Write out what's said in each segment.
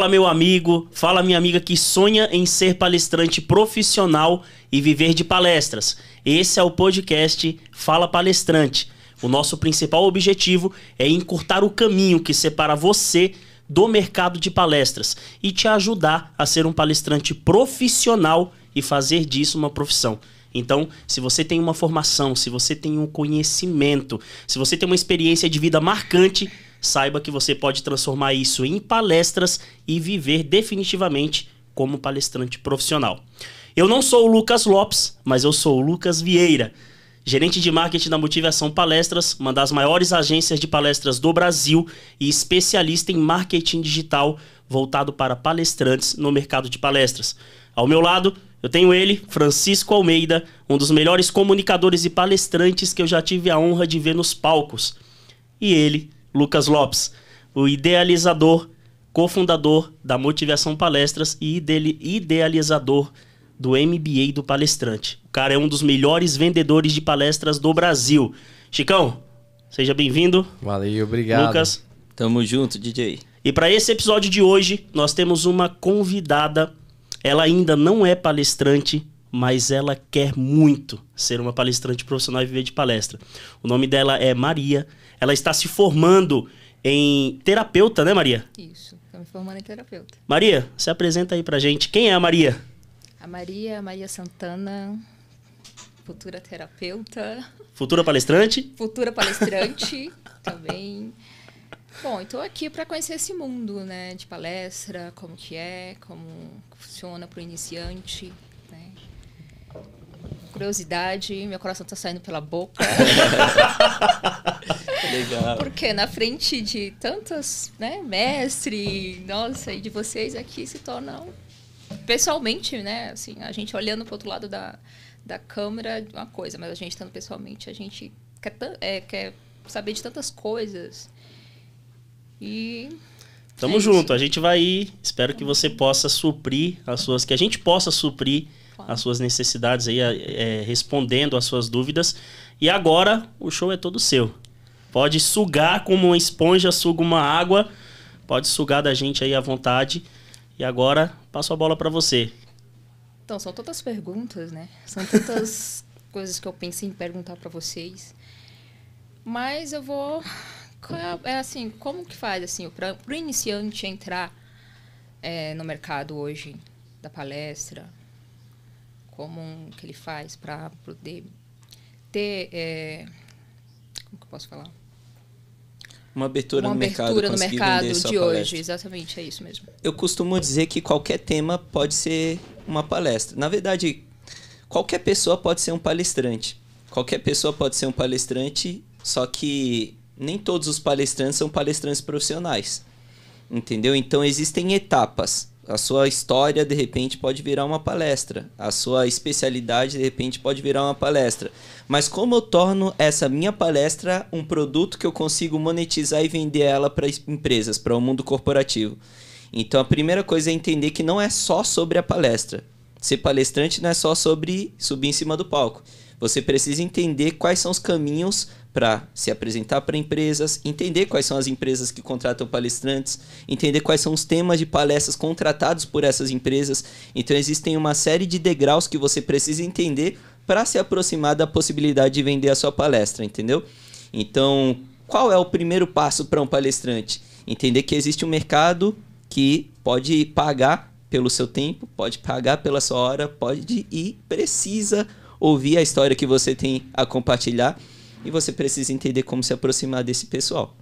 Fala, meu amigo, fala, minha amiga que sonha em ser palestrante profissional e viver de palestras. Esse é o podcast Fala Palestrante. O nosso principal objetivo é encurtar o caminho que separa você do mercado de palestras e te ajudar a ser um palestrante profissional e fazer disso uma profissão. Então, se você tem uma formação, se você tem um conhecimento, se você tem uma experiência de vida marcante, saiba que você pode transformar isso em palestras e viver definitivamente como palestrante profissional. Eu não sou o Lucas Lopes, mas eu sou o Lucas Vieira, gerente de marketing da Motivação Palestras, uma das maiores agências de palestras do Brasil e especialista em marketing digital voltado para palestrantes no mercado de palestras. Ao meu lado, eu tenho ele, Francisco Almeida, um dos melhores comunicadores e palestrantes que eu já tive a honra de ver nos palcos. E ele, Lucas Lopes, o idealizador, cofundador da Motivação Palestras e idealizador do MBA do palestrante. O cara é um dos melhores vendedores de palestras do Brasil. Chicão, seja bem-vindo. Valeu, obrigado. Lucas. Tamo junto, DJ. E para esse episódio de hoje, nós temos uma convidada. Ela ainda não é palestrante, mas ela quer muito ser uma palestrante profissional e viver de palestra. O nome dela é Maria. Ela está se formando em terapeuta, né, Maria? Isso, estou me formando em terapeuta. Maria, se apresenta aí pra gente. Quem é a Maria? A Maria Santana, futura terapeuta. Futura palestrante? Futura palestrante também. Bom, estou aqui para conhecer esse mundo, né, de palestra, como que é, como funciona para o iniciante, né? Curiosidade, meu coração está saindo pela boca. Legal. Porque na frente de tantas, né, mestre, nossa, e de vocês aqui se tornam, pessoalmente, né, assim, a gente olhando para o outro lado da câmera é uma coisa, mas a gente estando pessoalmente, a gente quer saber de tantas coisas. E Tamo junto, a gente vai ir. Espero que você possa suprir que a gente possa suprir as suas necessidades aí, respondendo as suas dúvidas. E agora o show é todo seu. Pode sugar como uma esponja, suga uma água. Pode sugar da gente aí à vontade. E agora passo a bola para você. Então, são tantas perguntas, né? São tantas coisas que eu pensei em perguntar para vocês. Mas eu vou... assim, como que faz assim, para o iniciante entrar no mercado hoje da palestra? Como que ele faz para poder ter... como que eu posso falar? Uma abertura no mercado, no mercado de hoje, exatamente, é isso mesmo. Eu costumo dizer que qualquer tema pode ser uma palestra. Na verdade, qualquer pessoa pode ser um palestrante. Qualquer pessoa pode ser um palestrante, só que nem todos os palestrantes são palestrantes profissionais. Entendeu? Então existem etapas. A sua história, de repente, pode virar uma palestra. A sua especialidade, de repente, pode virar uma palestra. Mas como eu torno essa minha palestra um produto que eu consigo monetizar e vender ela para empresas, para o mundo corporativo? Então, a primeira coisa é entender que não é só sobre a palestra. Ser palestrante não é só sobre subir em cima do palco. Você precisa entender quais são os caminhos para se apresentar para empresas, entender quais são as empresas que contratam palestrantes, entender quais são os temas de palestras contratados por essas empresas. Então existem uma série de degraus que você precisa entender para se aproximar da possibilidade de vender a sua palestra, entendeu? Então, qual é o primeiro passo para um palestrante? Entender que existe um mercado que pode pagar pelo seu tempo, pode pagar pela sua hora, pode e precisa ouvir a história que você tem a compartilhar. E você precisa entender como se aproximar desse pessoal.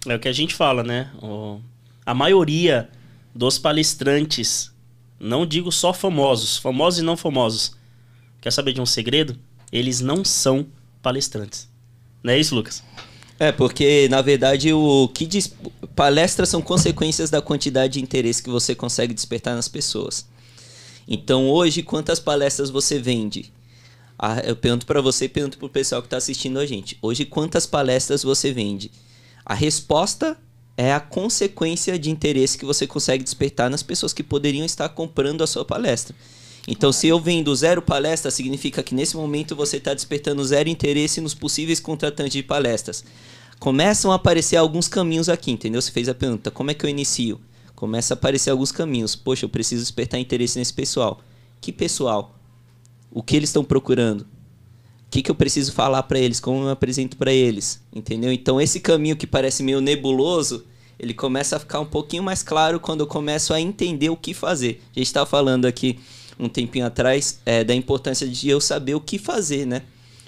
É o que a gente fala, né? A maioria dos palestrantes, não digo só famosos e não famosos. Quer saber de um segredo? Eles não são palestrantes. Não é isso, Lucas? Porque, na verdade, palestras são consequências da quantidade de interesse que você consegue despertar nas pessoas. Então, hoje, quantas palestras você vende? Eu pergunto para você e pergunto para o pessoal que está assistindo a gente. Hoje, quantas palestras você vende? A resposta é a consequência de interesse que você consegue despertar nas pessoas que poderiam estar comprando a sua palestra. Então, se eu vendo 0 palestras, significa que nesse momento você está despertando 0 interesse nos possíveis contratantes de palestras. Começam a aparecer alguns caminhos aqui, entendeu? Você fez a pergunta, como é que eu inicio? Começa a aparecer alguns caminhos. Poxa, eu preciso despertar interesse nesse pessoal. Que pessoal? O que eles estão procurando? O que eu preciso falar para eles? Como eu me apresento para eles? Entendeu? Então, esse caminho que parece meio nebuloso, ele começa a ficar um pouquinho mais claro quando eu começo a entender o que fazer. A gente estava falando aqui um tempinho atrás da importância de eu saber o que fazer, né?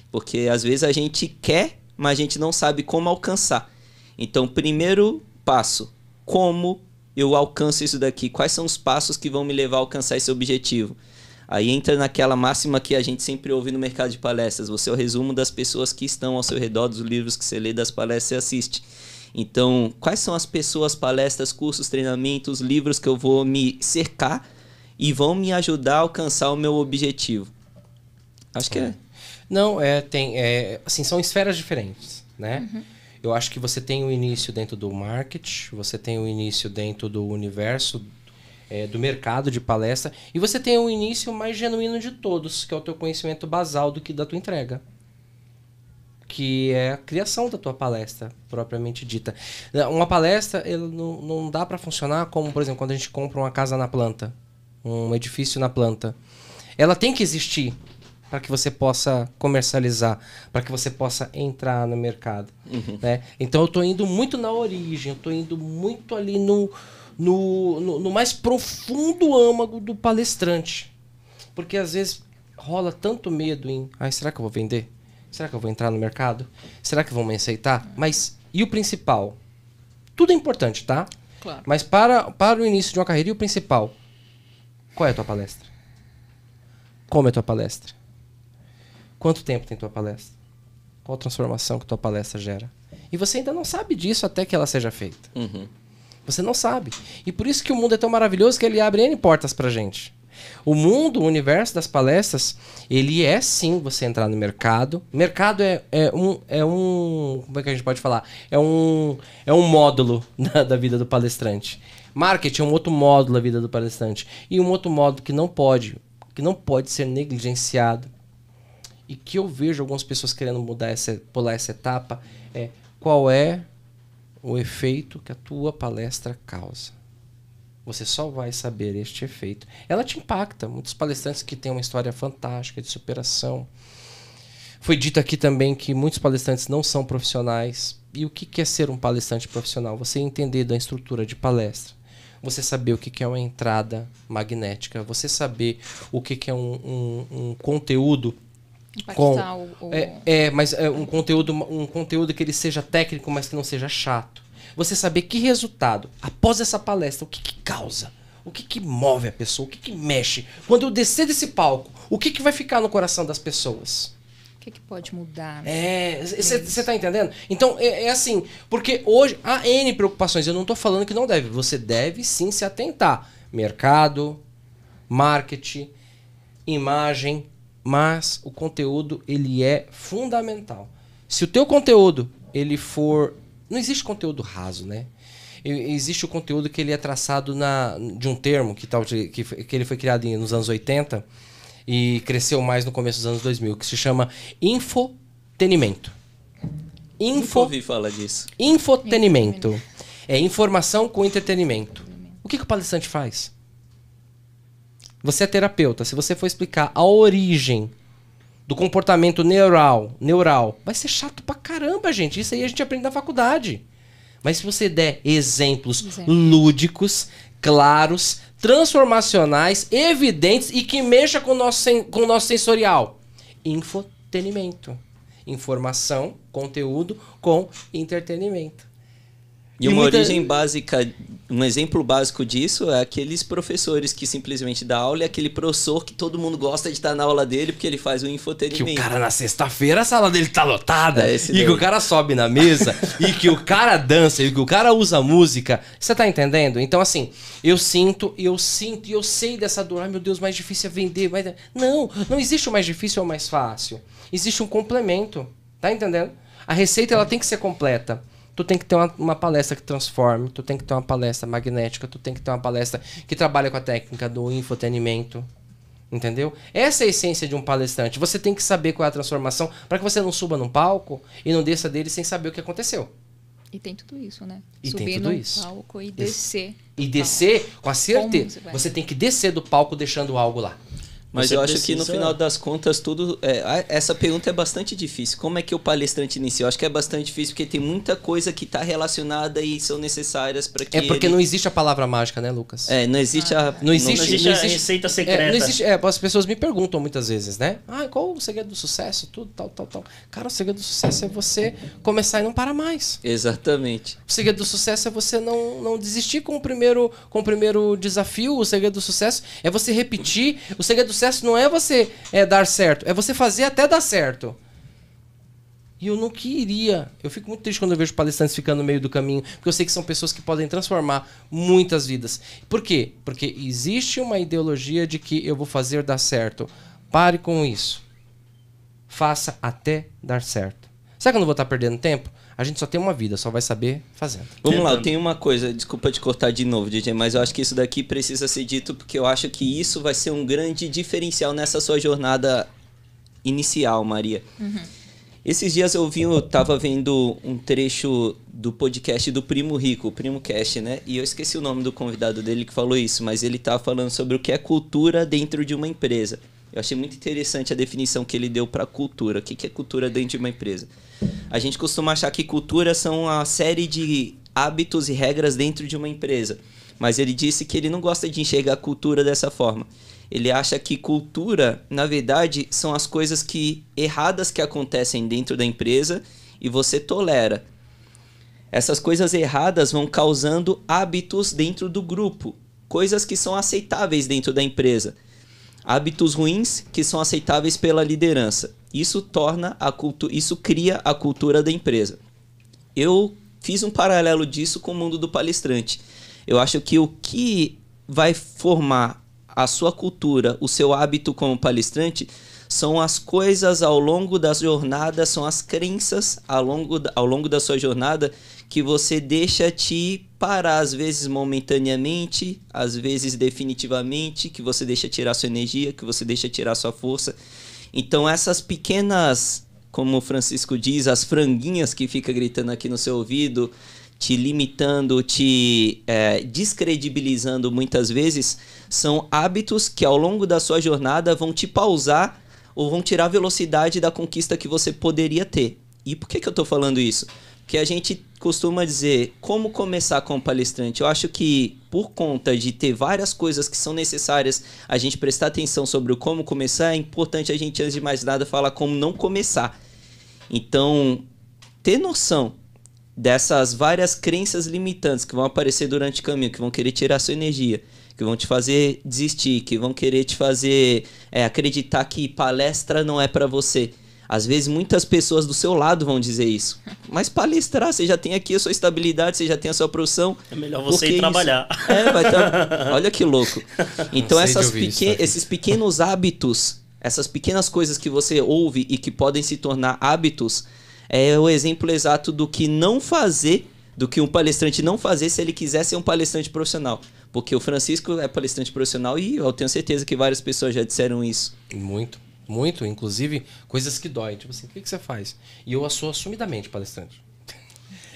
Porque às vezes a gente quer, mas a gente não sabe como alcançar. Então, primeiro passo, como eu alcanço isso daqui? Quais são os passos que vão me levar a alcançar esse objetivo? Aí entra naquela máxima que a gente sempre ouve no mercado de palestras. Você é o resumo das pessoas que estão ao seu redor, dos livros que você lê, das palestras que você assiste. Então, quais são as pessoas, palestras, cursos, treinamentos, livros que eu vou me cercar e vão me ajudar a alcançar o meu objetivo? Acho que é. Não, assim, são esferas diferentes, né? Uhum. Eu acho que você tem o início dentro do marketing, você tem o início dentro do universo do mercado de palestra, e você tem o início mais genuíno de todos, que é o teu conhecimento basal da tua entrega, que é a criação da tua palestra, propriamente dita. Uma palestra ela não dá para funcionar como, por exemplo, quando a gente compra uma casa na planta, um edifício na planta. Ela tem que existir para que você possa comercializar, para que você possa entrar no mercado. Uhum. Né? Então eu estou indo muito na origem, eu estou indo muito ali no mais profundo âmago do palestrante. Porque às vezes rola tanto medo em... será que eu vou vender? Será que eu vou entrar no mercado? Será que vão me aceitar? Mas, e o principal? Tudo é importante, tá? Claro. Mas para o início de uma carreira, e o principal? Qual é a tua palestra? Como é a tua palestra? Quanto tempo tem tua palestra? Qual a transformação que tua palestra gera? E você ainda não sabe disso até que ela seja feita. Uhum. Você não sabe. E por isso que o mundo é tão maravilhoso que ele abre N portas pra gente. O mundo, o universo das palestras, ele é sim você entrar no mercado. Mercado é um... Como é que a gente pode falar? É um módulo da vida do palestrante. Marketing é um outro módulo da vida do palestrante. E um outro módulo que não pode ser negligenciado. E que eu vejo algumas pessoas querendo pular essa etapa, qual é o efeito que a tua palestra causa. Você só vai saber este efeito. Ela te impacta. Muitos palestrantes que têm uma história fantástica de superação. Foi dito aqui também que muitos palestrantes não são profissionais. E o que é ser um palestrante profissional? Você entender da estrutura de palestra. Você saber o que é uma entrada magnética. Você saber o que é um conteúdo... mas um conteúdo que ele seja técnico, mas que não seja chato. Você saber que resultado, após essa palestra, o que causa, o que move a pessoa, o que mexe. Quando eu descer desse palco, o que vai ficar no coração das pessoas? O que pode mudar? Você tá entendendo? Então, é assim, porque hoje há N preocupações. Eu não tô falando que não deve. Você deve sim se atentar. Mercado, marketing, imagem... Mas o conteúdo, ele é fundamental. Se o teu conteúdo, ele for... Não existe conteúdo raso, né? Existe o conteúdo que ele é traçado de um termo que ele foi criado nos anos 80 e cresceu mais no começo dos anos 2000, que se chama infotenimento. Nunca ouvi falar disso. Infotenimento. É informação com entretenimento. O que o palestrante faz? Você é terapeuta. Se você for explicar a origem do comportamento neural, vai ser chato pra caramba, gente. Isso aí a gente aprende na faculdade. Mas se você der exemplos lúdicos, claros, transformacionais, evidentes e que mexa com o nosso sensorial. Infotenimento. Informação, conteúdo com entretenimento. E uma origem básica, um exemplo básico disso é aqueles professores que simplesmente dá aula e aquele professor que todo mundo gosta de estar na aula dele porque ele faz o infotenimento. Que o cara na sexta-feira a sala dele tá lotada e que o cara sobe na mesa e que o cara dança e que o cara usa música. Você tá entendendo? Então assim, eu sinto e eu sei dessa dor. Ai meu Deus, mais difícil é vender. Não existe o mais difícil ou o mais fácil. Existe um complemento. Tá entendendo? A receita ela tem que ser completa. Tu tem que ter uma palestra que transforme, tu tem que ter uma palestra magnética, tu tem que ter uma palestra que trabalha com a técnica do infotenimento. Entendeu? Essa é a essência de um palestrante. Você tem que saber qual é a transformação para que você não suba num palco e não desça dele sem saber o que aconteceu. E tem tudo isso, né? E Subir tem tudo no isso. palco e descer. E descer com a certeza. Como Você tem que descer do palco deixando algo lá. Mas Você eu acho que no precisa- final das contas tudo... essa pergunta é bastante difícil. Como é que o palestrante inicia? Eu acho que é bastante difícil porque tem muita coisa que está relacionada e são necessárias para que É porque ele... não existe a palavra mágica, né, Lucas? não existe a... Não existe, Não existe a receita secreta. não existe, as pessoas me perguntam muitas vezes, né? Qual o segredo do sucesso? Tudo, tal. Cara, o segredo do sucesso é você começar e não parar mais. Exatamente. O segredo do sucesso é você não desistir com o primeiro desafio. O segredo do sucesso é você repetir. O segredo do sucesso não é você dar certo, é você fazer até dar certo. E eu não queria. Eu fico muito triste quando eu vejo palestrantes ficando no meio do caminho, porque eu sei que são pessoas que podem transformar muitas vidas. Por quê? Porque existe uma ideologia de que eu vou fazer dar certo. Pare com isso. Faça até dar certo. Sabe que eu não vou estar perdendo tempo? A gente só tem uma vida, só vai saber fazendo. Vamos lá, eu tenho uma coisa, desculpa te cortar de novo, DJ, mas eu acho que isso daqui precisa ser dito porque eu acho que isso vai ser um grande diferencial nessa sua jornada inicial, Maria. Esses dias eu tava vendo um trecho do podcast do Primo Rico, o Primo Cast, né? E eu esqueci o nome do convidado dele que falou isso, mas ele tava falando sobre o que é cultura dentro de uma empresa. Eu achei muito interessante a definição que ele deu para cultura. O que é cultura dentro de uma empresa? A gente costuma achar que cultura são uma série de hábitos e regras dentro de uma empresa. Mas ele disse que ele não gosta de enxergar a cultura dessa forma. Ele acha que cultura, na verdade, são as coisas erradas que acontecem dentro da empresa e você tolera. Essas coisas erradas vão causando hábitos dentro do grupo. Coisas que são aceitáveis dentro da empresa. Hábitos ruins que são aceitáveis pela liderança. Isso cria a cultura da empresa. Eu fiz um paralelo disso com o mundo do palestrante. Eu acho que o que vai formar a sua cultura, o seu hábito como palestrante, são as coisas ao longo da jornada, são as crenças ao longo da sua jornada que você deixa te parar, às vezes momentaneamente, às vezes definitivamente, que você deixa tirar sua energia, que você deixa tirar sua força. Então essas pequenas, como o Francisco diz, as franguinhas que fica gritando aqui no seu ouvido, te limitando, te descredibilizando muitas vezes, são hábitos que ao longo da sua jornada vão te pausar ou vão tirar a velocidade da conquista que você poderia ter. E por que eu estou falando isso? Porque a gente costuma dizer como começar como palestrante. Eu acho que por conta de ter várias coisas que são necessárias a gente prestar atenção sobre o como começar, é importante a gente, antes de mais nada, falar como não começar. Então, ter noção dessas várias crenças limitantes que vão aparecer durante o caminho, que vão querer tirar sua energia, que vão te fazer desistir, que vão querer te fazer acreditar que palestra não é para você. Às vezes muitas pessoas do seu lado vão dizer isso. Mas palestrar, você já tem aqui a sua estabilidade, você já tem a sua profissão. É melhor você ir trabalhar. Olha que louco. Então esses pequenos hábitos, essas pequenas coisas que você ouve e que podem se tornar hábitos, é o exemplo exato do que não fazer, do que um palestrante não fazer se ele quiser ser um palestrante profissional. Porque o Francisco é palestrante profissional e eu tenho certeza que várias pessoas já disseram isso. Muito, inclusive coisas que doem. Tipo assim, o que você faz? E eu sou assumidamente palestrante.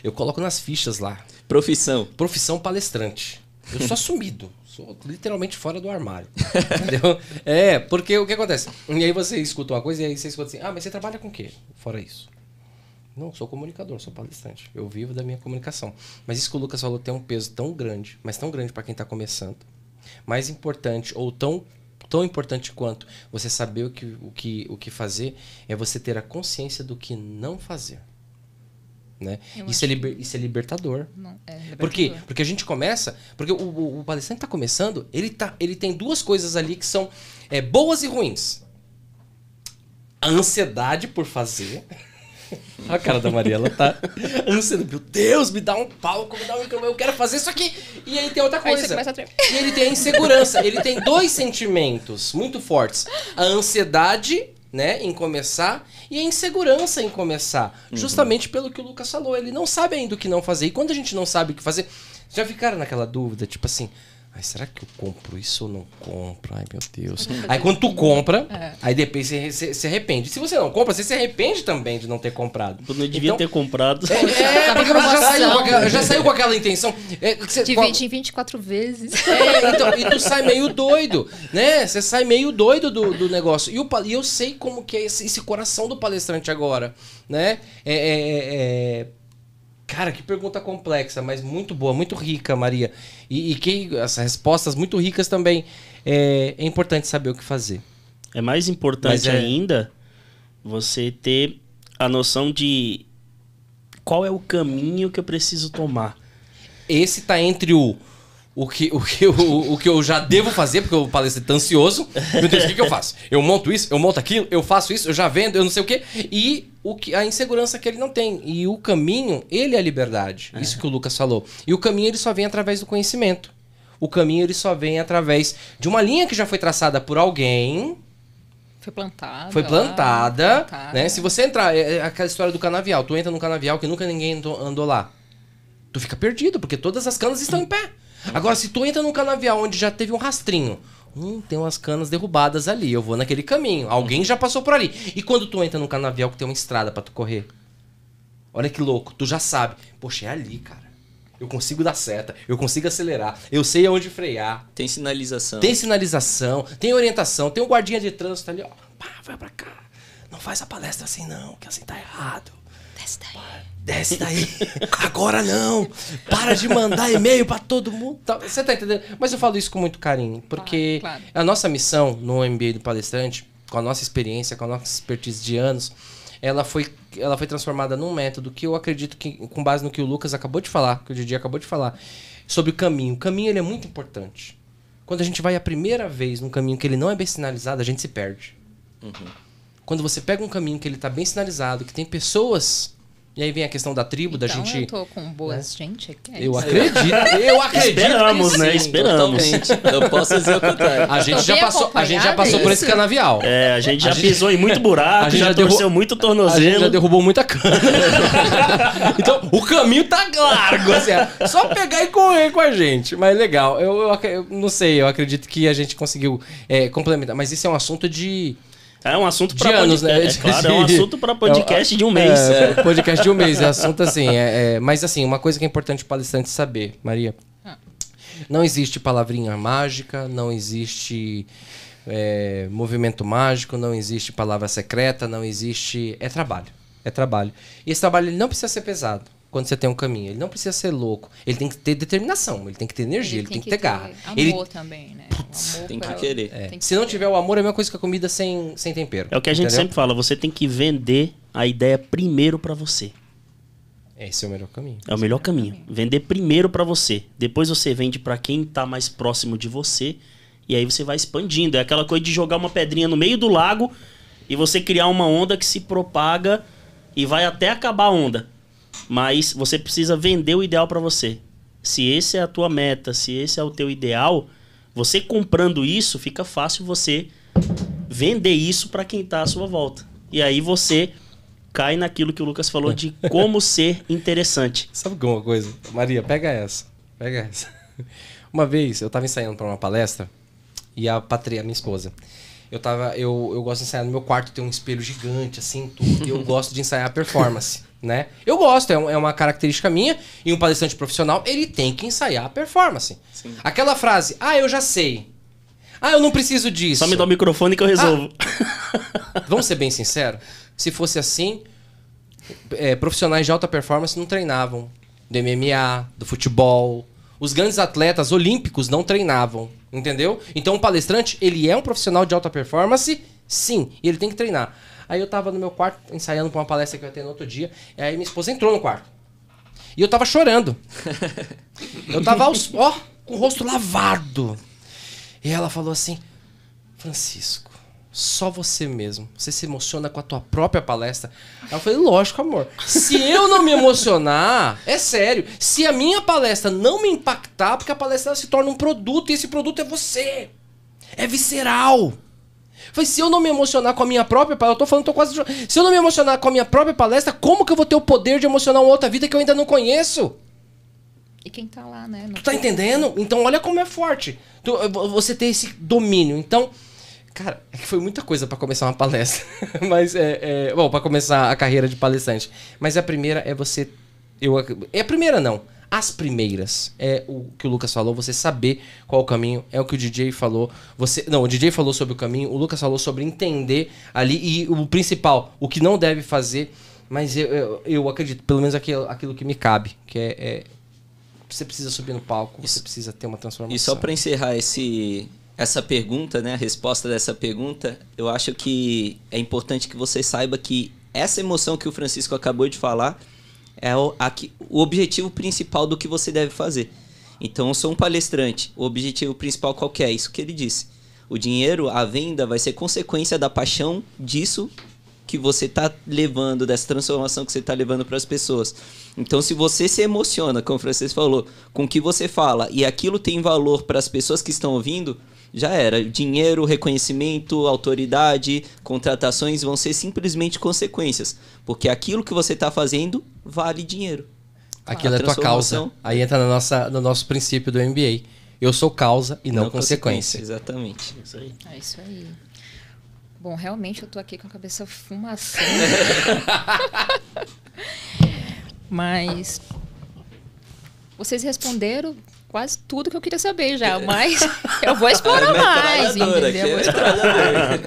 Eu coloco nas fichas lá. Profissão palestrante. Eu sou assumido. Sou literalmente fora do armário. Entendeu? Porque o que acontece? E aí você escuta uma coisa e aí você escuta assim, mas você trabalha com o quê? Fora isso. Não, sou comunicador, sou palestrante. Eu vivo da minha comunicação. Mas isso que o Lucas falou tem um peso tão grande, mas tão grande para quem está começando. Mais importante, ou tão importante quanto você saber o que fazer, é você ter a consciência do que não fazer. Né? Isso é libertador. Não, libertador. Por quê? Porque a gente começa... Porque o palestrante está começando, ele tem duas coisas ali que são boas e ruins. A ansiedade por fazer... A cara da Maria, ela tá ansiando. Meu Deus, me dá um palco, me dá eu quero fazer isso aqui. E aí tem outra coisa. Aí você começa a tremer. E ele tem a insegurança. Ele tem dois sentimentos muito fortes. A ansiedade, né, em começar, e a insegurança em começar. Justamente pelo que o Lucas falou. Ele não sabe ainda o que não fazer. E quando a gente não sabe o que fazer, já ficaram naquela dúvida, tipo assim... Ai, será que eu compro isso ou não compro? Ai, meu Deus. Aí quando tu compra, aí depois você se arrepende. Se você não compra, você se arrepende também de não ter comprado. Eu não devia ter comprado. Porque você já saiu com aquela intenção. Divide em 24 vezes. Então, e tu sai meio doido, né? Você sai meio doido do negócio. E eu sei como que é esse coração do palestrante agora, né? Cara, que pergunta complexa, mas muito boa, muito rica, Maria. E que as respostas muito ricas também. É importante saber o que fazer. É mais importante ainda você ter a noção de qual é o caminho que eu preciso tomar. Esse tá entre o que eu já devo fazer, porque o palestrante tá ansioso. Meu Deus, o que eu faço? Eu monto isso, eu monto aquilo, eu faço isso, eu já vendo, eu não sei o quê. E a insegurança que ele não tem. E o caminho, ele é a liberdade. Isso que o Lucas falou. E o caminho, ele só vem através do conhecimento. O caminho, ele só vem através de uma linha que já foi traçada por alguém. Foi plantada. Né? Se você entrar... É aquela história do canavial. Tu entra num canavial que nunca ninguém andou lá. Tu fica perdido, porque todas as canas estão em pé. Agora, se tu entra num canavial onde já teve um rastrinho, tem umas canas derrubadas ali, eu vou naquele caminho, alguém já passou por ali. E quando tu entra num canavial que tem uma estrada pra tu correr, olha que louco, tu já sabe, poxa, é ali, cara. Eu consigo dar seta, eu consigo acelerar, eu sei aonde frear. Tem sinalização. Tem orientação, tem um guardinha de trânsito ali, ó. Pá, vai pra cá. Não faz a palestra assim não, que assim tá errado. Desce daí. Agora não. Para de mandar e-mail pra todo mundo. Você tá entendendo? Mas eu falo isso com muito carinho. Porque claro. A nossa missão no MBA do palestrante, com a nossa experiência, com a nossa expertise de anos, ela foi transformada num método que eu acredito que, com base no que o Lucas acabou de falar, que o Didi acabou de falar, sobre o caminho. O caminho, ele é muito importante. Quando a gente vai a primeira vez num caminho que ele não é bem sinalizado, a gente se perde. Quando você pega um caminho que ele tá bem sinalizado, que tem pessoas... E aí vem a questão da tribo, então, da gente... eu tô com boas gente aqui. Eu acredito. Esperamos, que né? sim, Esperamos. Eu posso dizer o contrário. A gente já passou por esse canavial. A gente já pisou em muito buraco, já torceu muito tornozelo. A gente já derrubou muita cana. Então, o caminho tá largo, assim. É só pegar e correr com a gente. Mas legal. Eu não sei, eu acredito que a gente conseguiu complementar. Mas isso é um assunto de... É um assunto para anos, podcast. né? Claro, é um assunto para podcast de um mês. Podcast de um mês, é assunto assim. Mas assim, uma coisa que é importante o palestrante saber, Maria. Não existe palavrinha mágica, não existe movimento mágico, não existe palavra secreta, não existe... É trabalho. É trabalho. E esse trabalho ele não precisa ser pesado quando você tem um caminho. Ele não precisa ser louco. Ele tem que ter determinação, ele tem que ter energia, ele tem que ter garra. Amor também, né? Amor tem que querer. Se não tiver o amor, é a mesma coisa que a comida sem tempero. É o que a gente entendeu? sempre fala, você tem que vender a ideia primeiro para você. Esse é o melhor caminho. É o melhor caminho. Vender primeiro para você. Depois você vende para quem tá mais próximo de você. E aí você vai expandindo. É aquela coisa de jogar uma pedrinha no meio do lago e você criar uma onda que se propaga e vai até acabar a onda. Mas você precisa vender o ideal para você. Se esse é a tua meta, se esse é o teu ideal, você comprando isso, fica fácil você vender isso para quem tá à sua volta. E aí você cai naquilo que o Lucas falou de como ser interessante. Sabe alguma coisa? Maria, pega essa. Uma vez eu tava ensaiando para uma palestra e a Patrícia, minha esposa, eu gosto de ensaiar no meu quarto, tem um espelho gigante, assim, tudo. Eu gosto de ensaiar a performance, né? Eu gosto, é uma característica minha. E um palestrante profissional, ele tem que ensaiar a performance. Sim. Aquela frase, eu já sei. Eu não preciso disso. Só me dá o microfone que eu resolvo. Vamos ser bem sinceros? Se fosse assim, profissionais de alta performance não treinavam. Do MMA, do futebol. Os grandes atletas olímpicos não treinavam, entendeu? Então o palestrante, ele é um profissional de alta performance, sim, e ele tem que treinar. Aí eu tava no meu quarto, ensaiando pra uma palestra que eu ia ter no outro dia, e aí minha esposa entrou no quarto. E eu tava chorando. Eu tava, com o rosto lavado. E ela falou assim, Francisco, só você mesmo. Você se emociona com a tua própria palestra. Aí eu falei, lógico, amor. Se eu não me emocionar, é sério. Se a minha palestra não me impactar, porque a palestra ela se torna um produto, e esse produto é você. É visceral. Eu falei, se eu não me emocionar com a minha própria palestra, eu tô falando, tô quase... Se eu não me emocionar com a minha própria palestra, como que eu vou ter o poder de emocionar uma outra vida que eu ainda não conheço? quem tá lá, né? Tu tá entendendo? Então olha como é forte. Você ter esse domínio. Então, cara, é que foi muita coisa pra começar uma palestra. Mas bom, pra começar a carreira de palestrante. Mas a primeira é você... a primeira não. As primeiras. É o que o Lucas falou, você saber qual o caminho. É o que o DJ falou. O DJ falou sobre o caminho, o Lucas falou sobre entender ali. E o principal, o que não deve fazer. Mas eu acredito, pelo menos aquilo que me cabe. Que você precisa subir no palco, você precisa ter uma transformação. E só para encerrar essa pergunta, né, a resposta dessa pergunta, eu acho que é importante que você saiba que essa emoção que o Francisco acabou de falar é o objetivo principal do que você deve fazer. Então, eu sou um palestrante. O objetivo principal qual que é? Isso que ele disse. O dinheiro, a venda, vai ser consequência da paixão disso que você está levando, dessa transformação que você está levando para as pessoas. Então, se você se emociona, como o Francisco falou, com o que você fala e aquilo tem valor para as pessoas que estão ouvindo, já era. Dinheiro, reconhecimento, autoridade, contratações vão ser simplesmente consequências. Porque aquilo que você está fazendo vale dinheiro. Aquilo é tua causa. Aí entra no nosso princípio do MBA. Eu sou causa e não consequência. Exatamente. Isso aí. É isso aí. Bom, realmente eu tô aqui com a cabeça fumaçando. Mas vocês responderam quase tudo que eu queria saber já, mas eu vou explorar mais, entendeu? Vou explorar.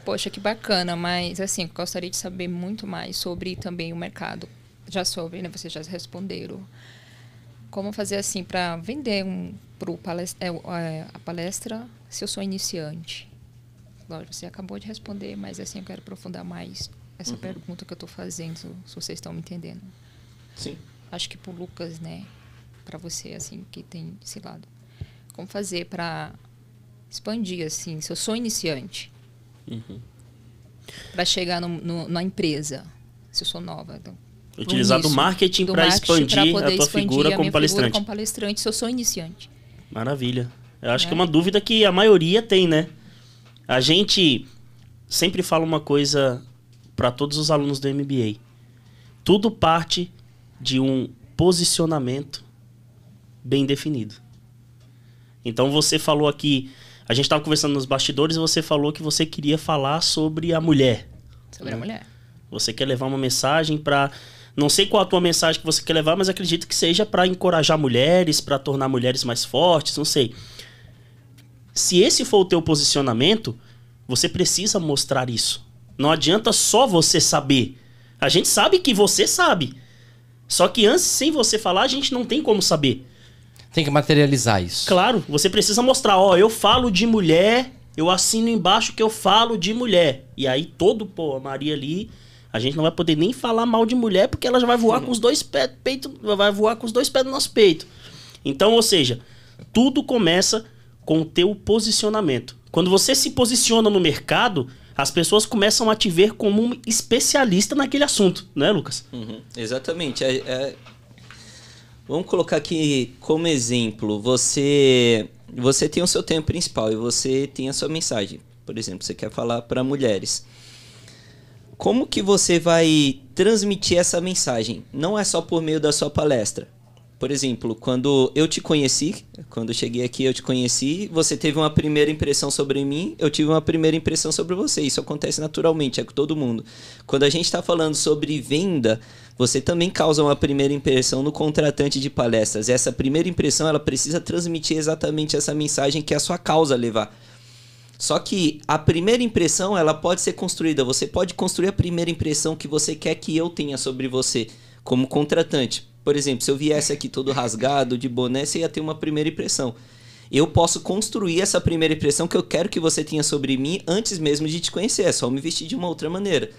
Poxa, que bacana, mas assim, gostaria de saber muito mais sobre também o mercado. Já soube, né? Vocês já responderam. Como fazer assim para vender a palestra se eu sou iniciante? Lógico, você acabou de responder, mas assim, eu quero aprofundar mais essa pergunta que eu estou fazendo, se vocês estão me entendendo. Sim. Acho que pro Lucas, né, para você, assim, que tem esse lado. Como fazer para expandir, assim, se eu sou iniciante, para chegar na empresa, se eu sou nova. Então, utilizar do marketing para expandir a tua figura como palestrante. Como palestrante, se eu sou iniciante. Maravilha. Eu acho que é uma dúvida que a maioria tem, né? A gente sempre fala uma coisa para todos os alunos do MBA. Tudo parte de um posicionamento bem definido. Então você falou aqui, a gente estava conversando nos bastidores e você falou que você queria falar sobre a mulher. Sobre a mulher. Você quer levar uma mensagem para... Não sei qual a tua mensagem que você quer levar, mas acredito que seja para encorajar mulheres, para tornar mulheres mais fortes, não sei. Se esse for o teu posicionamento, você precisa mostrar isso. Não adianta só você saber. A gente sabe que você sabe. Só que antes, sem você falar, a gente não tem como saber. Tem que materializar isso. Claro, você precisa mostrar, eu falo de mulher, eu assino embaixo que eu falo de mulher. E aí a Maria ali, a gente não vai poder nem falar mal de mulher, porque ela já vai voar com os dois pés do nosso peito. Então, ou seja, tudo começa com o teu posicionamento. Quando você se posiciona no mercado, as pessoas começam a te ver como um especialista naquele assunto, né, Lucas? Exatamente. Vamos colocar aqui como exemplo. Você tem o seu tema principal e você tem a sua mensagem. Por exemplo, você quer falar para mulheres. Como que você vai transmitir essa mensagem? Não é só por meio da sua palestra. Por exemplo, quando eu cheguei aqui, eu te conheci, você teve uma primeira impressão sobre mim, eu tive uma primeira impressão sobre você. Isso acontece naturalmente, é com todo mundo. Quando a gente está falando sobre venda, você também causa uma primeira impressão no contratante de palestras. Essa primeira impressão, ela precisa transmitir exatamente essa mensagem que é a sua causa levar. Só que a primeira impressão, ela pode ser construída. Você pode construir a primeira impressão que você quer que eu tenha sobre você como contratante. Por exemplo, se eu viesse aqui todo rasgado, de boné, você ia ter uma primeira impressão. Eu posso construir essa primeira impressão que eu quero que você tenha sobre mim antes mesmo de te conhecer. É só me vestir de uma outra maneira.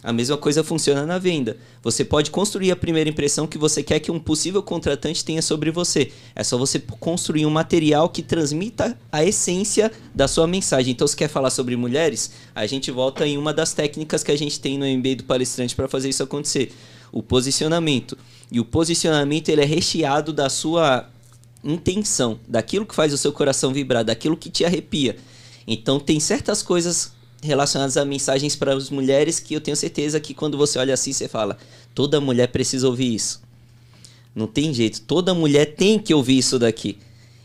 A mesma coisa funciona na venda. Você pode construir a primeira impressão que você quer que um possível contratante tenha sobre você. É só você construir um material que transmita a essência da sua mensagem. Então, se quer falar sobre mulheres, a gente volta em uma das técnicas que a gente tem no MBA do palestrante para fazer isso acontecer. O posicionamento. E o posicionamento ele é recheado da sua intenção, daquilo que faz o seu coração vibrar, daquilo que te arrepia. Então, tem certas coisas relacionadas a mensagens para as mulheres que eu tenho certeza que quando você olha assim, você fala, toda mulher precisa ouvir isso. Não tem jeito. Toda mulher tem que ouvir isso daqui.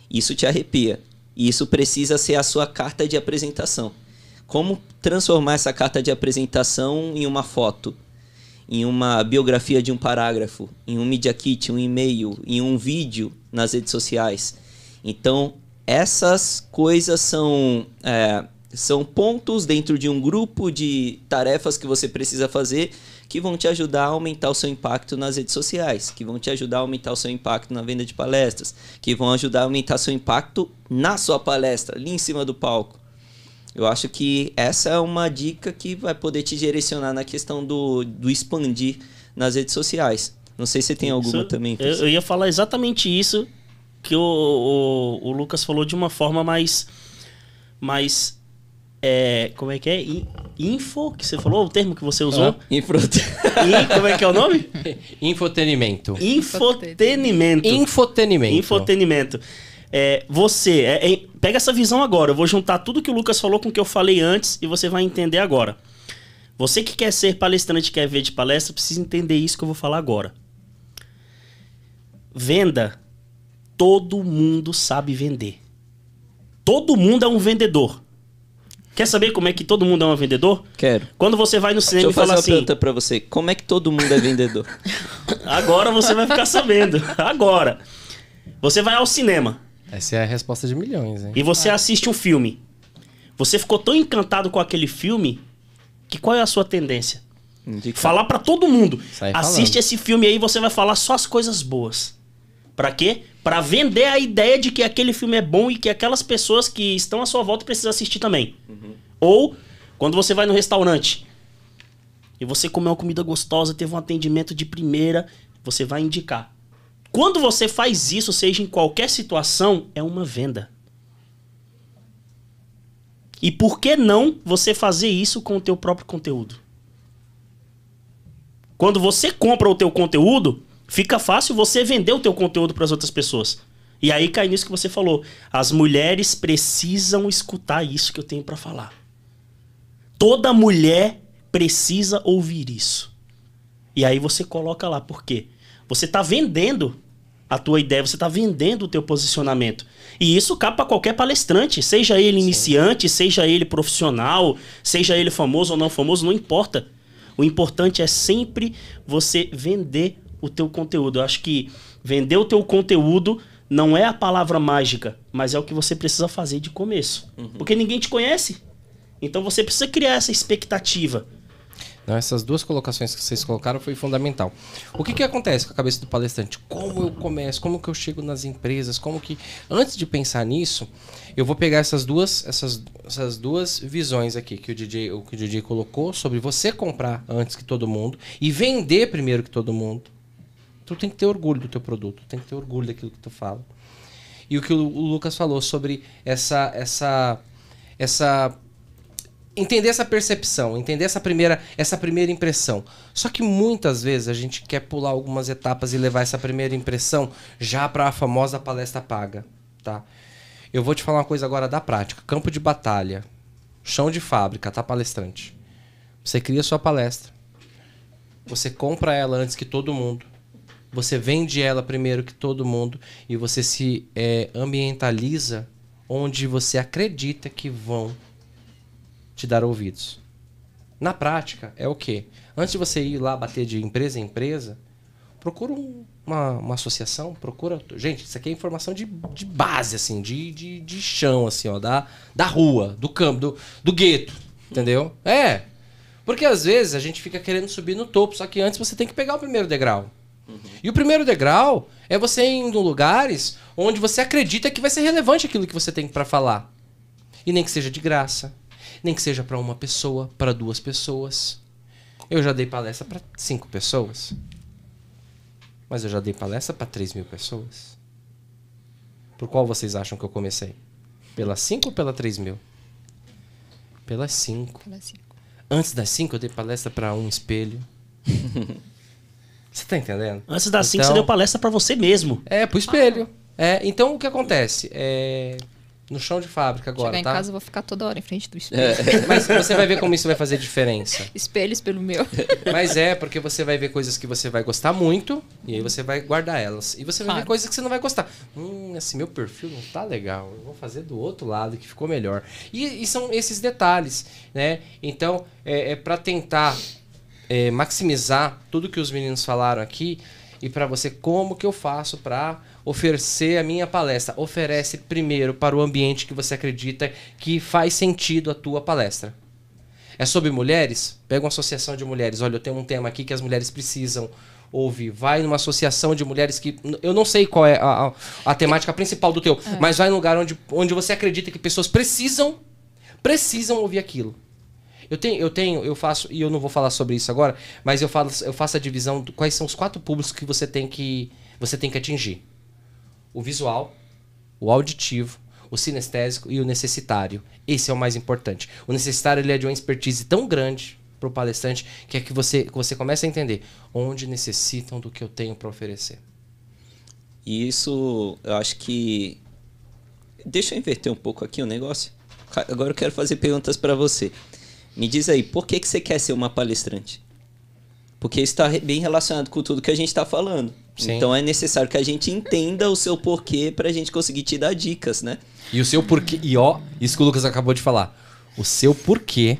Isso te arrepia. E isso precisa ser a sua carta de apresentação. Como transformar essa carta de apresentação em uma foto, em uma biografia de um parágrafo, em um media kit, um e-mail, em um vídeo nas redes sociais. Então, essas coisas são pontos dentro de um grupo de tarefas que você precisa fazer que vão te ajudar a aumentar o seu impacto nas redes sociais, que vão te ajudar a aumentar o seu impacto na venda de palestras, que vão ajudar a aumentar seu impacto na sua palestra, ali em cima do palco. Eu acho que essa é uma dica que vai poder te direcionar na questão do expandir nas redes sociais. Não sei se você tem alguma também. Eu ia falar exatamente isso que o Lucas falou de uma forma mais como é que é? Info, que você falou? O termo que você usou? Como é que é o nome? Infotenimento. Infotenimento. Pega essa visão agora. Eu vou juntar tudo que o Lucas falou com o que eu falei antes e você vai entender agora. Você que quer ser palestrante, quer ver de palestra, precisa entender isso que eu vou falar agora. Venda. Todo mundo sabe vender. Todo mundo é um vendedor. Quer saber como é que todo mundo é um vendedor? Quero. Quando você vai no cinema e fala assim... Deixa eu fazer uma pergunta pra você. Como é que todo mundo é vendedor? Agora você vai ficar sabendo. Agora. Você vai ao cinema. Essa é a resposta de milhões, hein? E você assiste um filme. Você ficou tão encantado com aquele filme que qual é a sua tendência? Falar pra todo mundo. Assiste esse filme aí e você vai falar só as coisas boas. Pra quê? Pra vender a ideia de que aquele filme é bom e que aquelas pessoas que estão à sua volta precisam assistir também. Uhum. Ou quando você vai no restaurante e você comeu uma comida gostosa, teve um atendimento de primeira, você vai indicar. Quando você faz isso, seja em qualquer situação, é uma venda. E por que não você fazer isso com o teu próprio conteúdo? Quando você compra o teu conteúdo, fica fácil você vender o teu conteúdo para as outras pessoas. E aí cai nisso que você falou. As mulheres precisam escutar isso que eu tenho para falar. Toda mulher precisa ouvir isso. E aí você coloca lá. Por quê? Você está vendendo a tua ideia, você está vendendo o teu posicionamento. E isso cabe para qualquer palestrante, seja ele iniciante, seja ele profissional, seja ele famoso ou não famoso, não importa. O importante é sempre você vender o teu conteúdo. Eu acho que vender o teu conteúdo não é a palavra mágica, mas é o que você precisa fazer de começo. Uhum. Porque ninguém te conhece. Então você precisa criar essa expectativa. Não, essas duas colocações que vocês colocaram foi fundamental. O que acontece com a cabeça do palestrante? Como eu começo? Como que eu chego nas empresas? Como que... Antes de pensar nisso, eu vou pegar essas duas visões aqui que o DJ colocou sobre você comprar antes que todo mundo e vender primeiro que todo mundo. Tu tem que ter orgulho do teu produto, tem que ter orgulho daquilo que tu fala. E o que o Lucas falou sobre essa entender essa percepção, entender essa primeira impressão. Só que muitas vezes a gente quer pular algumas etapas e levar essa primeira impressão já para a famosa palestra paga, tá? Eu vou te falar uma coisa agora da prática. Campo de batalha, chão de fábrica, tá, palestrante? Você cria sua palestra, você compra ela antes que todo mundo, você vende ela primeiro que todo mundo e você se ambientaliza onde você acredita que vão te dar ouvidos. Na prática, é o quê? Antes de você ir lá bater de empresa em empresa, procura uma associação, procura... Gente, isso aqui é informação de base, assim, de chão, assim, ó, da rua, do campo, do gueto, entendeu? Porque às vezes a gente fica querendo subir no topo, só que antes você tem que pegar o primeiro degrau. Uhum. E o primeiro degrau é você indo em lugares onde você acredita que vai ser relevante aquilo que você tem para falar. E nem que seja de graça. Nem que seja para uma pessoa, para 2 pessoas. Eu já dei palestra para 5 pessoas. Mas eu já dei palestra para 3.000 pessoas. Por qual vocês acham que eu comecei? Pelas 5 ou pela 3.000? Pelas 5. Antes das 5 eu dei palestra para um espelho. Você tá entendendo? Antes das 5 você deu palestra para você mesmo. Pro espelho. Então o que acontece? No chão de fábrica agora, Chegar em tá? casa eu vou ficar toda hora em frente do espelho. Mas você vai ver como isso vai fazer diferença. Espelho meu. Mas porque você vai ver coisas que você vai gostar muito e aí você vai guardar elas. E você vai ver Claro. coisas que você não vai gostar. Esse meu perfil não tá legal. Eu vou fazer do outro lado que ficou melhor. E são esses detalhes, né? Então, para tentar maximizar tudo que os meninos falaram aqui e para você, como que eu faço para oferecer a minha palestra? Oferece primeiro para o ambiente que você acredita que faz sentido a tua palestra. É sobre mulheres? Pega uma associação de mulheres. Olha, eu tenho um tema aqui que as mulheres precisam ouvir. Vai numa associação de mulheres que... Eu não sei qual é a temática principal do teu, mas vai num lugar onde você acredita que pessoas precisam ouvir aquilo. Eu faço, e eu não vou falar sobre isso agora, mas eu faço a divisão de quais são os 4 públicos que você tem que atingir. O visual, o auditivo, o sinestésico e o necessitário. Esse é o mais importante. O necessitário ele é de uma expertise tão grande para o palestrante que é que você começa a entender onde necessitam do que eu tenho para oferecer. E isso, eu acho que... Deixa eu inverter um pouco aqui o negócio. Agora eu quero fazer perguntas para você. Me diz aí, por que você quer ser uma palestrante? Porque isso está bem relacionado com tudo que a gente está falando. Sim. Então é necessário que a gente entenda o seu porquê para a gente conseguir te dar dicas, né? E o seu porquê... E ó, isso que o Lucas acabou de falar. O seu porquê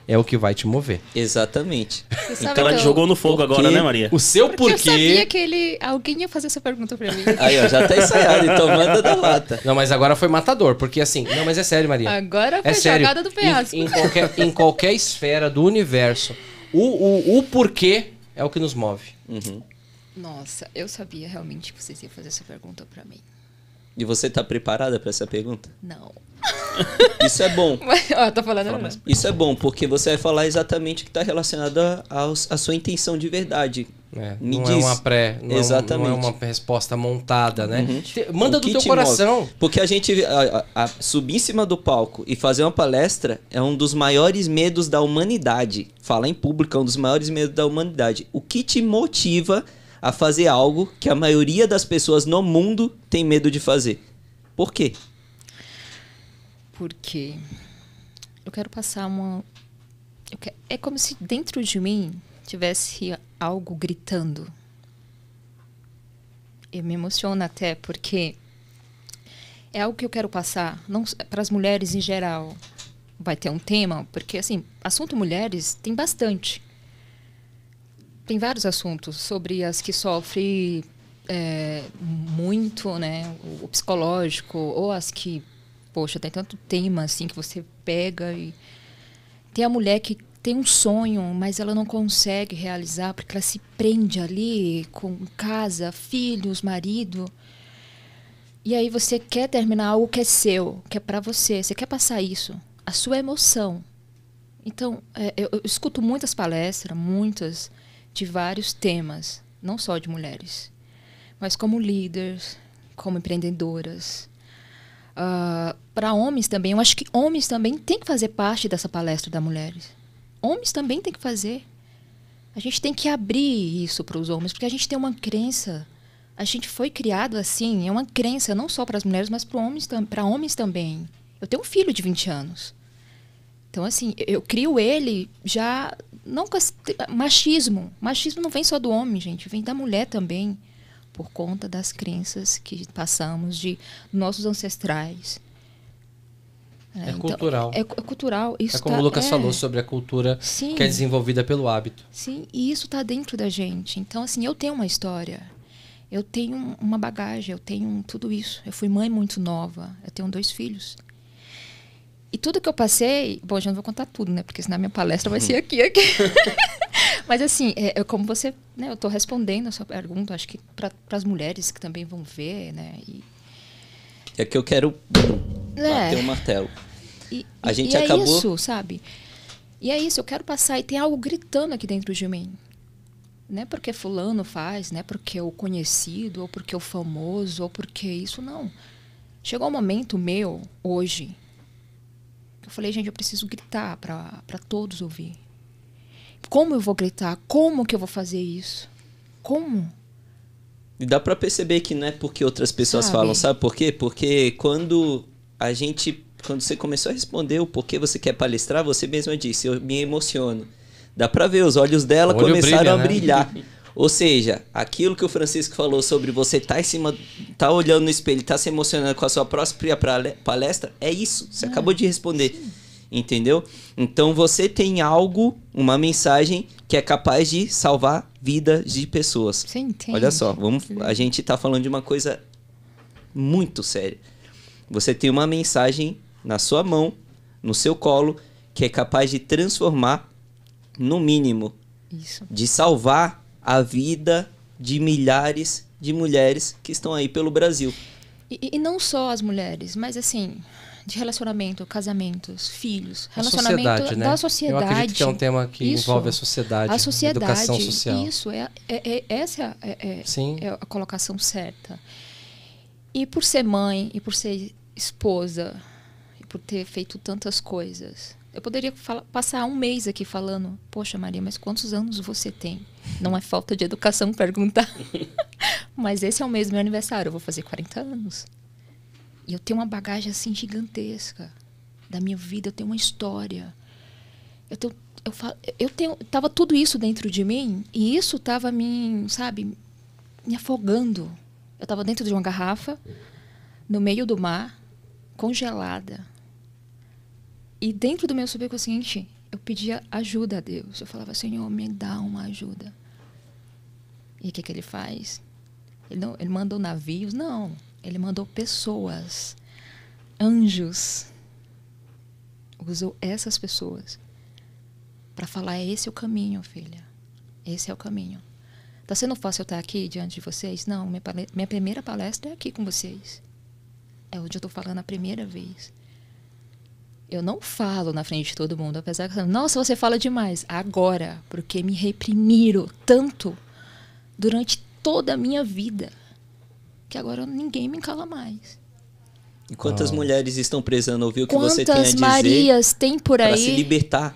é o que vai te mover. Exatamente. Você sabe Então ela que eu- jogou no fogo agora, né, Maria? O seu Porque eu sabia porquê... que alguém ia fazer essa pergunta pra mim. Aí, ó, já tá ensaiado, então manda da lata. Não, mas agora foi matador, porque assim... Não, mas é sério, Maria. Agora foi É sério. jogada do penhasco. Em qualquer esfera do universo, o porquê é o que nos move. Uhum. Nossa, eu sabia realmente que vocês iam fazer essa pergunta pra mim. E você tá preparada para essa pergunta? Não. Isso é bom. Mas, ó, tô falando Fala não. mais. Isso é bom, porque você vai falar exatamente o que está relacionado à sua intenção de verdade. Me não diz. é uma pré, não, Exatamente. não é uma resposta montada, né? Uhum. Manda O do que teu te coração. move? Porque a gente subir em cima do palco e fazer uma palestra é um dos maiores medos da humanidade. Falar em público é um dos maiores medos da humanidade. O que te motiva a fazer algo que a maioria das pessoas no mundo tem medo de fazer? Por quê? Porque eu quero passar uma... É como se dentro de mim tivesse algo gritando. Eu me emociono até porque é algo que eu quero passar, não para as mulheres em geral. Vai ter um tema, porque assim, assunto mulheres tem bastante. Tem vários assuntos sobre as que sofrem muito, né, o psicológico, ou as que, poxa, tem tanto tema assim que você pega e tem a mulher que tem um sonho, mas ela não consegue realizar porque ela se prende ali com casa, filhos, marido. E aí você quer terminar algo que é seu, que é pra você quer passar isso, a sua emoção. Então, eu escuto muitas palestras, muitas, de vários temas, não só de mulheres, mas como líderes, como empreendedoras. Para homens também, eu acho que homens também têm que fazer parte dessa palestra das mulheres. Homens também têm que fazer. A gente tem que abrir isso para os homens, porque a gente tem uma crença. A gente foi criado assim, é uma crença não só para as mulheres, mas para homens também. Eu tenho um filho de 20 anos. Então, assim, eu crio ele já... Não com machismo. Machismo não vem só do homem, gente. Vem da mulher também. Por conta das crenças que passamos de nossos ancestrais. É cultural. É cultural. Isso É como o Lucas falou sobre a cultura Sim. que é desenvolvida pelo hábito. Sim, e isso está dentro da gente. Então, assim, eu tenho uma história. Eu tenho uma bagagem, eu tenho tudo isso. Eu fui mãe muito nova. Eu tenho 2 filhos. E tudo que eu passei... Bom, já não vou contar tudo, né? Porque senão a minha palestra vai ser aqui. Mas, assim, como você... Né, eu estou respondendo a sua pergunta. Acho que para as mulheres que também vão ver, né? É que eu quero bater o martelo. A gente acabou... É isso, sabe? E é isso, eu quero passar. E tem algo gritando aqui dentro de mim. Não é porque fulano faz, não é porque o conhecido, ou porque o famoso, ou porque isso, não. Chegou um momento meu, hoje... Eu falei, gente, eu preciso gritar para todos ouvir. Como eu vou gritar? Como que eu vou fazer isso? Como? E dá pra perceber que não é porque outras pessoas Sabe? falam, sabe por quê? Porque quando a gente, quando você começou a responder o porquê você quer palestrar, você mesma disse, eu me emociono. Dá pra ver, os olhos dela começaram a brilhar. Ou seja, aquilo que o Francisco falou sobre você tá olhando no espelho, tá se emocionando com a sua própria palestra, é isso. Você acabou de responder. Sim. Entendeu? Então você tem algo, uma mensagem que é capaz de salvar vidas de pessoas. Você entende? Olha só, a gente tá falando de uma coisa muito séria. Você tem uma mensagem na sua mão, no seu colo, que é capaz de transformar, no mínimo, de salvar a vida de milhares de mulheres que estão aí pelo Brasil. E não só as mulheres, mas assim, de relacionamento, casamentos, filhos, relacionamento da sociedade. Eu acredito que é um tema que envolve a sociedade, a educação social. Isso, essa é a colocação certa. E por ser mãe, e por ser esposa, e por ter feito tantas coisas, eu poderia passar um mês aqui falando, poxa Maria, mas quantos anos você tem? Não é falta de educação perguntar. Mas esse é o mês do meu aniversário, eu vou fazer 40 anos. E eu tenho uma bagagem assim gigantesca da minha vida, eu tenho uma história. Tava tudo isso dentro de mim e isso tava me afogando. Eu tava dentro de uma garrafa, no meio do mar, congelada. E dentro do meu subconsciente, eu pedia ajuda a Deus. Eu falava, Senhor, me dá uma ajuda. E o que ele faz? Ele mandou navios? Não. Ele mandou pessoas, anjos. Usou essas pessoas para falar, esse é o caminho, filha. Esse é o caminho. Tá sendo fácil eu estar aqui diante de vocês? Não, minha primeira palestra é aqui com vocês. É onde eu estou falando a primeira vez. Eu não falo na frente de todo mundo, apesar que, nossa, você fala demais. Agora, porque me reprimiram tanto durante toda a minha vida, que agora ninguém me cala mais. E quantas mulheres estão precisando ouvir o que você tem a dizer? Quantas Marias tem por aí? Para se libertar.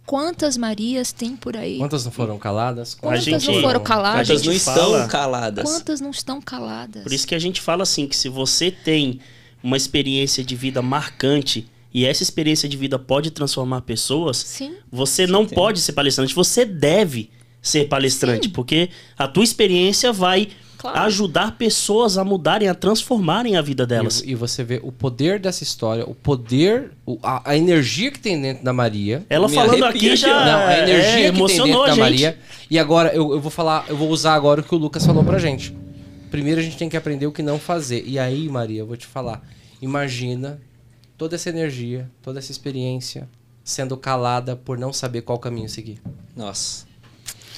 Quantas Marias tem por aí? Quantas não foram caladas? Quantas não foram caladas? Quantas não estão caladas? Quantas não estão caladas? Por isso que a gente fala assim, que se você tem uma experiência de vida marcante e essa experiência de vida pode transformar pessoas, sim, você não pode ser palestrante, você deve ser palestrante, porque a tua experiência vai ajudar pessoas a mudarem, a transformarem a vida delas. E você vê o poder dessa história, o poder, a energia que tem dentro da Maria. Ela falando aqui já não, a energia que tem dentro da Maria. Maria. E agora eu vou usar agora o que o Lucas falou pra gente. Primeiro a gente tem que aprender o que não fazer. E aí, Maria, eu vou te falar. Imagina toda essa energia, toda essa experiência sendo calada por não saber qual caminho seguir. Nossa.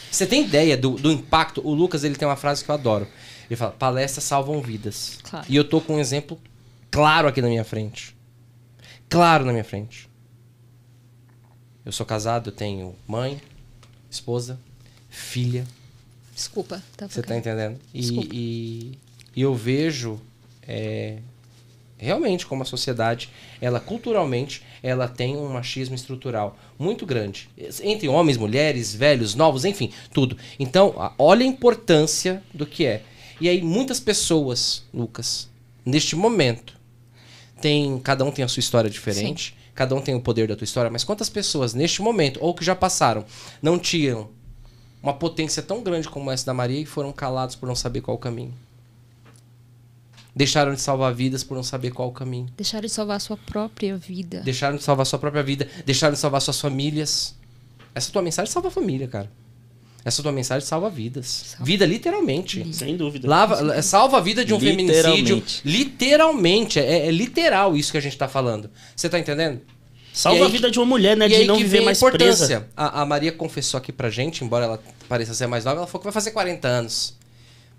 Você tem ideia do impacto? O Lucas, ele tem uma frase que eu adoro. Ele fala, palestras salvam vidas. Claro. E eu tô com um exemplo claro aqui na minha frente. Claro na minha frente. Eu sou casado, eu tenho mãe, esposa, filha. Desculpa. Você tá entendendo? E eu vejo realmente como a sociedade, ela culturalmente, ela tem um machismo estrutural muito grande. Entre homens, mulheres, velhos, novos, enfim, tudo. Então, olha a importância do que é. E aí, muitas pessoas, Lucas, neste momento, cada um tem a sua história diferente, sim, cada um tem o poder da tua história, mas quantas pessoas, neste momento, ou que já passaram, não tinham uma potência tão grande como essa da Maria e foram calados por não saber qual o caminho? Deixaram de salvar vidas por não saber qual o caminho. Deixaram de salvar a sua própria vida. Deixaram de salvar a sua própria vida. Deixaram de salvar suas famílias. Essa tua mensagem salva a família, cara. Essa tua mensagem salva vidas. Vida, literalmente. Sem dúvida. Salva a vida de um feminicídio. Literalmente. É literal isso que a gente tá falando. Você tá entendendo? Salva a vida de uma mulher, né? De não viver mais presa. A Maria confessou aqui pra gente, embora ela pareça ser mais nova, ela falou que vai fazer 40 anos.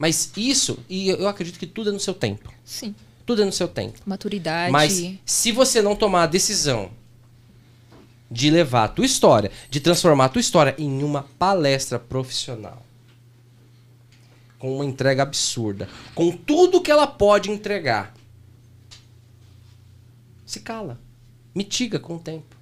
Mas isso, e eu acredito que tudo é no seu tempo. Sim. Tudo é no seu tempo. Maturidade. Mas se você não tomar a decisão de levar a tua história, de transformar a tua história em uma palestra profissional, com uma entrega absurda, com tudo que ela pode entregar, se cala. Mitiga com o tempo.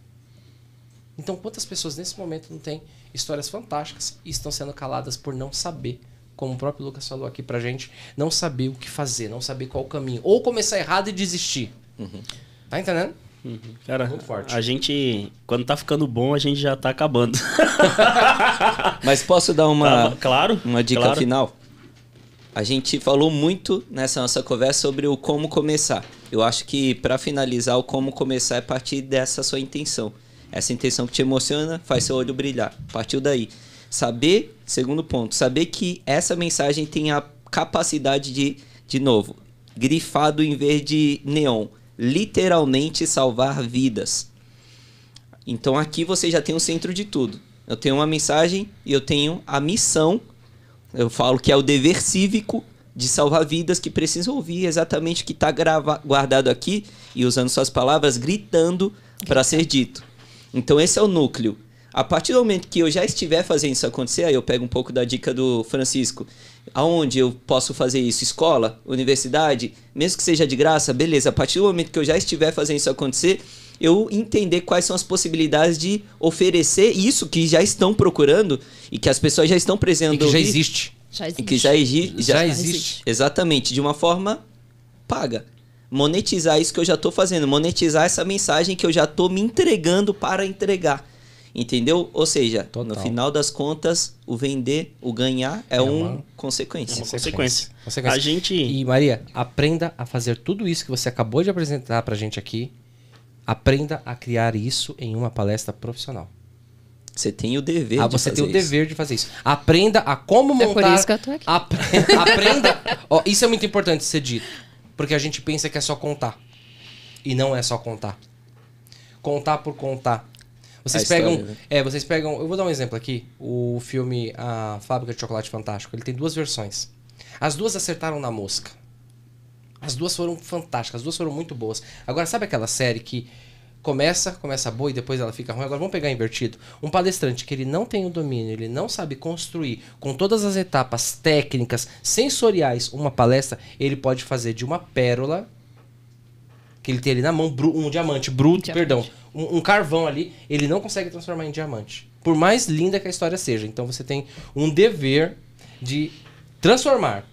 Então, quantas pessoas nesse momento não têm histórias fantásticas e estão sendo caladas por não saber, como o próprio Lucas falou aqui pra gente, não saber o que fazer, não saber qual o caminho. Ou começar errado e desistir. Uhum. Tá entendendo? Cara, Muito forte. a gente, quando tá ficando bom, a gente já tá acabando. Mas posso dar Claro. uma dica claro. final? A gente falou muito nessa nossa conversa sobre o como começar. Eu acho que para finalizar, o como começar é partir dessa sua intenção. Essa intenção que te emociona faz seu olho brilhar. Partiu daí. Saber, segundo ponto, saber que essa mensagem tem a capacidade de novo, grifado em verde neon, literalmente salvar vidas. Então aqui você já tem o centro de tudo. Eu tenho uma mensagem e eu tenho a missão. Eu falo que é o dever cívico de salvar vidas que precisam ouvir exatamente o que está guardado aqui e usando suas palavras, gritando para ser dito. Então esse é o núcleo. A partir do momento que eu já estiver fazendo isso acontecer, aí eu pego um pouco da dica do Francisco. Aonde eu posso fazer isso? Escola? Universidade? Mesmo que seja de graça? Beleza. A partir do momento que eu já estiver fazendo isso acontecer, eu entender quais são as possibilidades de oferecer isso que já estão procurando e que as pessoas já estão precisando E que já ouvir. existe. Já existe. E que já Já existe. Exatamente, de uma forma paga. Monetizar isso que eu já estou fazendo. Monetizar essa mensagem que eu já estou me entregando para entregar. Entendeu? Ou seja, Total. no final das contas, o vender, o ganhar é uma consequência. É uma consequência. Consequência. A gente... E Maria, aprenda a fazer tudo isso que você acabou de apresentar pra gente aqui. Aprenda a criar isso em uma palestra profissional. Você tem o dever de Você fazer tem o dever de fazer isso. Aprenda a como É montar... por isso que eu tô aqui. Aprenda... Ó, isso é muito importante ser dito. Porque a gente pensa que é só contar. E não é só contar. Contar por contar. Vocês história, pegam... né? Vocês pegam... Eu vou dar um exemplo aqui. O filme A Fábrica de Chocolate Fantástico. Ele tem 2 versões. As 2 acertaram na mosca. As 2 foram fantásticas. As 2 foram muito boas. Agora, sabe aquela série que começa boa e depois ela fica ruim? Agora vamos pegar invertido. Um palestrante que ele não tem o domínio, ele não sabe construir com todas as etapas técnicas, sensoriais, uma palestra, ele pode fazer de uma pérola que ele tem ali na mão, um diamante bruto, perdão, um carvão ali, ele não consegue transformar em diamante. Por mais linda que a história seja. Então você tem um dever de transformar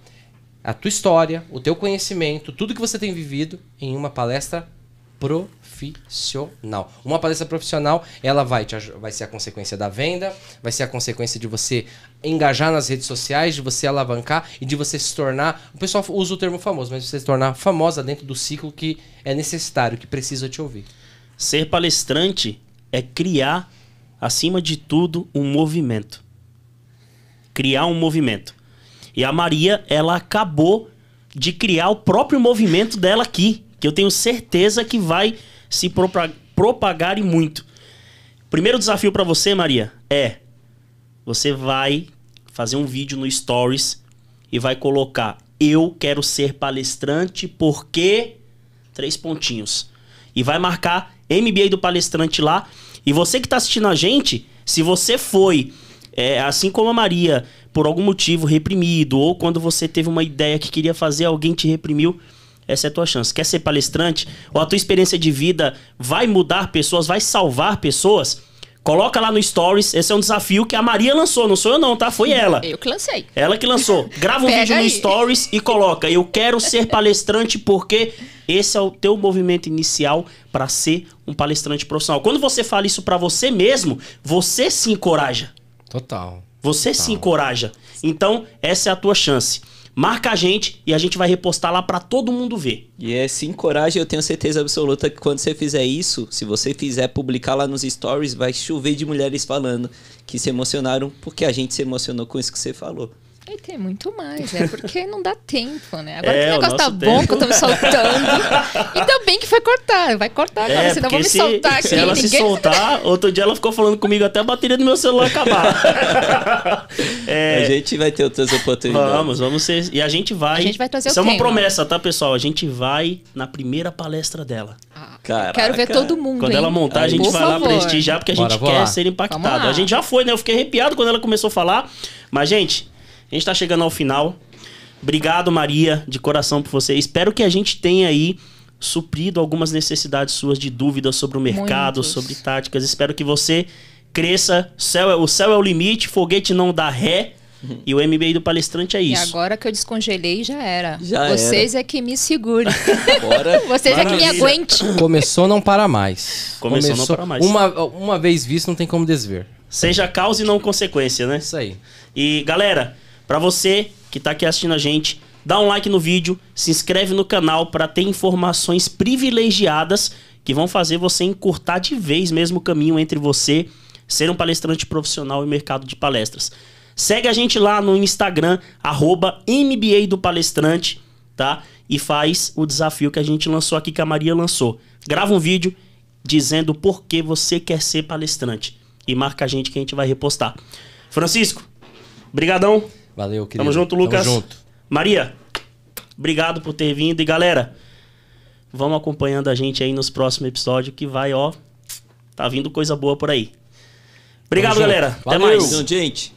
a tua história, o teu conhecimento, tudo que você tem vivido em uma palestra profissional. Uma palestra profissional, ela vai ser a consequência da venda, vai ser a consequência de você engajar nas redes sociais, de você alavancar e de você se tornar... O pessoal usa o termo famoso, mas você se tornar famosa dentro do ciclo que é necessário, que precisa te ouvir. Ser palestrante é criar, acima de tudo, um movimento. Criar um movimento. E a Maria, ela acabou de criar o próprio movimento dela aqui, que eu tenho certeza que vai se propagar e muito. Primeiro desafio para você, Maria, você vai fazer um vídeo no Stories e vai colocar: eu quero ser palestrante porque... 3 pontinhos. E vai marcar MBA do Palestrante lá. E você que está assistindo a gente, se você foi, assim como a Maria, por algum motivo reprimido, ou quando você teve uma ideia que queria fazer, alguém te reprimiu, essa é a tua chance. Quer ser palestrante? Ou a tua experiência de vida vai mudar pessoas, vai salvar pessoas? Coloca lá no Stories. Esse é um desafio que a Maria lançou. Não sou eu não, tá? Foi ela. Eu que lancei. Ela que lançou. Grava um Pega vídeo aí. no Stories e coloca: eu quero ser palestrante porque... Esse é o teu movimento inicial para ser um palestrante profissional. Quando você fala isso para você mesmo, você se encoraja. Total. Você se encoraja. Então, essa é a tua chance. Marca a gente e a gente vai repostar lá para todo mundo ver. E se encoraja, eu tenho certeza absoluta que quando você fizer isso, se você fizer publicar lá nos stories, vai chover de mulheres falando que se emocionaram porque a gente se emocionou com isso que você falou. E tem muito mais, porque não dá tempo, né? Agora É, que o o negócio tá nosso bom, tempo. que eu tô me soltando. Ainda bem que foi cortar. Vai cortar agora, senão eu vou me soltar aqui. se ela se soltar, outro dia ela ficou falando comigo até a bateria do meu celular acabar. A gente vai ter outras oportunidades. Vamos ser. E a gente vai. A gente vai trazer Isso o é uma tema. promessa, tá, pessoal? A gente vai na primeira palestra dela. Caraca. Quero ver todo mundo, Quando hein? ela montar, a gente Por vai lá favor. prestigiar, porque a gente Bora, vou quer lá. ser impactado. Vamos lá. A gente já foi, né? Eu fiquei arrepiado quando ela começou a falar. Mas, gente, a gente tá chegando ao final. Obrigado, Maria, de coração por você. Espero que a gente tenha aí suprido algumas necessidades suas de dúvidas sobre o mercado, Muitos. sobre táticas. Espero que você cresça. O céu é o limite, foguete não dá ré. E o MBA do palestrante é E isso. agora que eu descongelei, já era. Já Vocês é que me segurem. Bora. Vocês é que me Maravilha. aguentem. Começou, não para mais. Começou, não para mais. Uma vez visto, não tem como desver. Seja causa e não consequência, né? Isso aí. E galera, pra você que tá aqui assistindo a gente, dá um like no vídeo, se inscreve no canal pra ter informações privilegiadas que vão fazer você encurtar de vez mesmo o caminho entre você ser um palestrante profissional e mercado de palestras. Segue a gente lá no Instagram, @MBA do Palestrante, tá? E faz o desafio que a gente lançou aqui, que a Maria lançou. Grava um vídeo dizendo por que você quer ser palestrante. E marca a gente que a gente vai repostar. Francisco, brigadão. Valeu, querido. Tamo junto, Lucas. Tamo junto. Maria, obrigado por ter vindo. E galera, vamos acompanhando a gente aí nos próximos episódios que vai, ó, tá vindo coisa boa por aí. Obrigado, Tamo junto. galera. Até Valeu. mais. Então, gente.